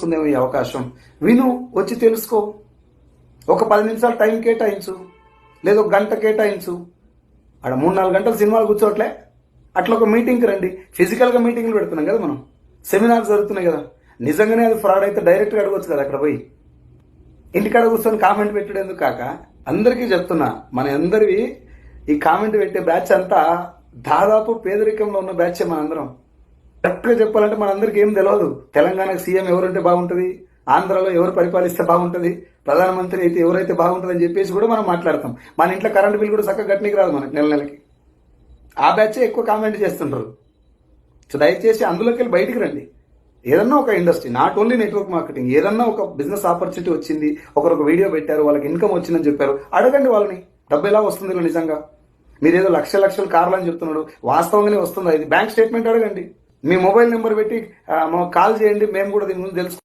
ఉందేమో ఈ అవకాశం. విను, వచ్చి తెలుసుకో. ఒక 10 నిమిషాలు టైం కేటాయించు, లేదా ఒక గంట కేటాయించు. అక్కడ 3-4 గంటలు సినిమాలు కూర్చోట్లే. అట్లా ఒక మీటింగ్కి రండి. ఫిజికల్గా మీటింగ్లు పెడుతున్నాం కదా మనం, సెమినార్స్ జరుగుతున్నాయి కదా. నిజంగానే అది ఫ్రాడ్ అయితే డైరెక్ట్గా అడగొచ్చు కదా అక్కడ పోయి. ఇంటికాడ కూర్చొని కామెంట్ పెట్టేందుకు కాక అందరికీ చెప్తున్నా, మన అందరివి ఈ కామెంట్ పెట్టే బ్యాచ్ అంతా దాదాపు పేదరికంలో ఉన్న బ్యాచే మనందరం. కరెక్ట్గా చెప్పాలంటే మనందరికీ ఏం తెలియదు. తెలంగాణకు సీఎం ఎవరుంటే బాగుంటుంది, ఆంధ్రాలో ఎవరు పరిపాలిస్తే బాగుంటుంది, ప్రధానమంత్రి అయితే ఎవరైతే బాగుంటుంది అని చెప్పేసి కూడా మనం మాట్లాడతాం. మన ఇంట్లో కరెంట్ బిల్ కూడా చక్కగా కట్టనికి రాదు మనకి నెలకి. ఆ బ్యాచే ఎక్కువ కామెంట్ చేస్తుంటారు. సో దయచేసి అందులోకి వెళ్ళి బయటికి రండి. ఏదన్నా ఒక industry, not only network marketing, ఏదన్నా ఒక బిజినెస్ ఆపర్చునిటీ వచ్చింది, ఒకరు వీడియో పెట్టారు, వాళ్ళకి ఇన్కమ్ వచ్చిందని చెప్పారు, అడగండి వాళ్ళని. డబ్బు ఎలా వస్తుంది ఇలా నిజంగా? మీరు ఏదో లక్షల కార్లు అని చెప్తున్నాడు, వాస్తవంగానే వస్తుందా? ఇది బ్యాంక్ స్టేట్మెంట్ అడగండి. మీ మొబైల్ నెంబర్ పెట్టి కాల్ చేయండి, మేము కూడా దీని ముందు తెలుసు.